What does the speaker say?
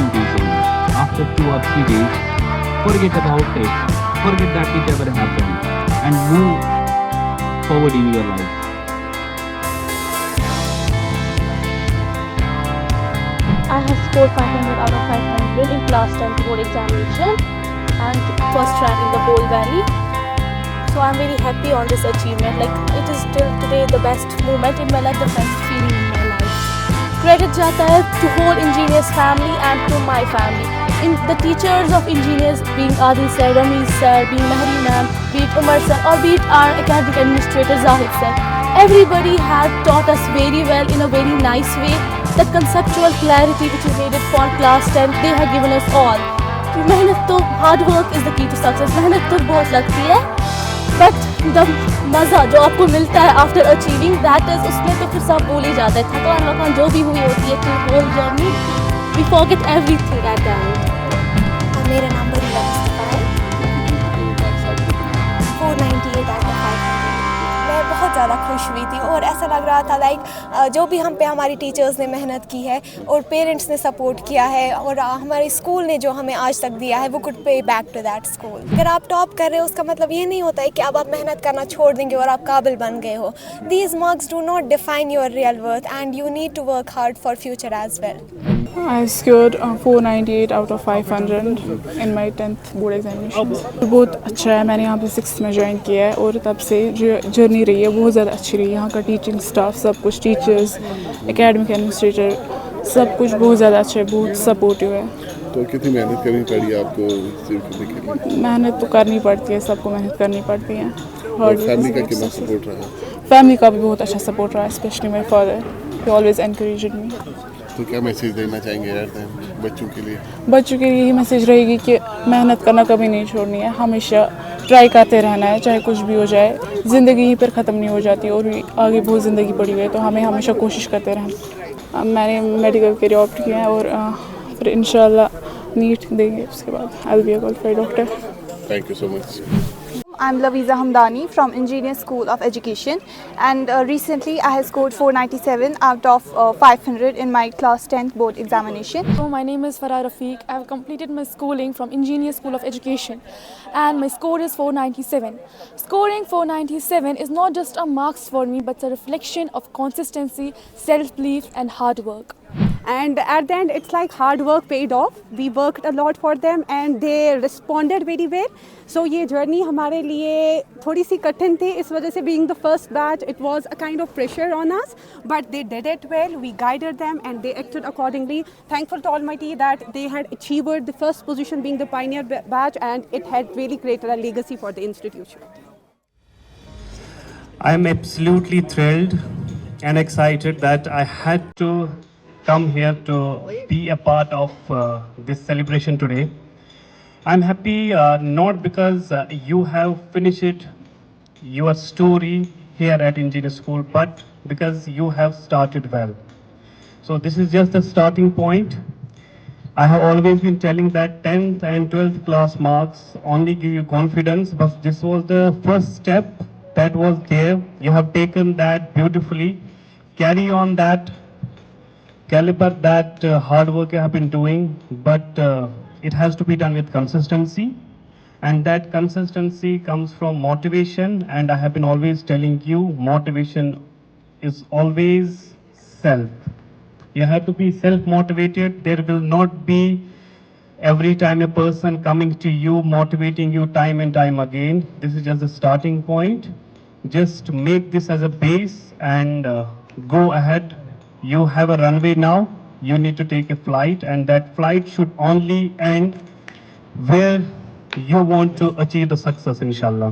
presentation, after 2 or 3 days, forget about it. Forget that it ever happened and move forward in your life. I have scored 500 out of 500 in class 10th board examination and first rank in the whole valley. So I'm very happy on this achievement. Like, it is till today the best moment in my life, the best feeling in my life. Credit jata hai to whole engineers family and to my family. In the teachers of engineers, being Adil sir, Ramesh sir, being Mahri ma'am, be it Umar sir, or be it our academic administrator Zahid sir. Everybody has taught us very well in a very nice way. The conceptual clarity which is needed for class 10, they have given us all. मेहनत तो hard work is the key to success. मेहनत तो बहुत लगती है, but the मज़ा जो आपको मिलता है after achieving that is, उसमें तो फिर सब भूल ही जाता है. थकान वकान जो भी हुई होती है through whole journey, we forget everything at the end. मेरा नाम बरीला मुस्तफ़ा है. 498 out of 500. मैं बहुत ज़्यादा खुश हुई थी और ऐसा लग रहा था लाइक जो भी हम पे हमारी टीचर्स ने मेहनत की है और पेरेंट्स ने सपोर्ट किया है और हमारे स्कूल ने जो हमें आज तक दिया है वो कुड पे बैक टू दैट स्कूल. अगर आप टॉप कर रहे हो उसका मतलब ये नहीं होता है कि अब आप मेहनत करना छोड़ देंगे और आप काबिल बन गए हो. These marks do not define your real worth and you need to work hard for future as well. I scored 498 out of 500 in my 10th board examination. बहुत अच्छा है. मैंने यहाँ पे 6th में ज्वाइन किया है और तब से जो जर्नी रही है बहुत ज़्यादा अच्छी रही है. यहाँ का टीचिंग स्टाफ सब कुछ, टीचर्स, एकेडमिक एडमिनिस्ट्रेटर, सब कुछ बहुत ज़्यादा अच्छा है, बहुत सपोर्टिव है. तो कितनी मेहनत करनी पड़ी आपको रिसीव करने के लिए? मेहनत तो करनी पड़ती है, सबको मेहनत करनी पड़ती है. और फैमिली का कितना सपोर्ट रहा? फैमिली का भी बहुत अच्छा सपोर्ट रहा, specially my father. He always encouraged me. तो क्या मैसेज देना चाहेंगे यार बच्चों के लिए? बच्चों के लिए यही मैसेज रहेगी कि मेहनत करना कभी नहीं छोड़नी है, हमेशा ट्राई करते रहना है, चाहे कुछ भी हो जाए. ज़िंदगी यहीं पर ख़त्म नहीं हो जाती और आगे बहुत ज़िंदगी पड़ी हुई है, तो हमें हमेशा कोशिश करते रहना. मैंने मेडिकल करियर ऑप्ट किया है और फिर इंशाल्लाह नीट देंगे, उसके बाद I will be a qualified doctor. Thank you so much. I'm Laviza Hamdani from Engineer School of Education, and recently I have scored 497 out of 500 in my class 10th board examination. So my name is Farah Rafiq. I have completed my schooling from Engineer School of Education and my score is 497. Scoring 497 is not just a marks for me but a reflection of consistency, self-belief and hard work. And at the end it's like hard work paid off. We worked a lot for them and they responded very well. So ये journey हमारे लिए थोड़ी सी कठिन थी, इस वजह से being the first batch it was a kind of pressure on us, but they did it well. We guided them and they acted accordingly. Thankful to Almighty that they had achieved the first position being the pioneer batch, and it had really created a legacy for the institution. I am absolutely thrilled and excited that I had to come here to be a part of this celebration today. I'm happy not because you have finished your story here at Engineer School, but because you have started well. So this is just the starting point. I have always been telling that 10th and 12th class marks only give you confidence, but this was the first step that was there. You have taken that beautifully. Carry on that caliber, that hard work you have been doing, but it has to be done with consistency, and that consistency comes from motivation. And I have been always telling you, motivation is always self. You have to be self-motivated. There will not be every time a person coming to you, motivating you time and time again. This is just the starting point. Just make this as a base and go ahead. You have a runway now. You need to take a flight, and that flight should only end where you want to achieve the success, inshallah.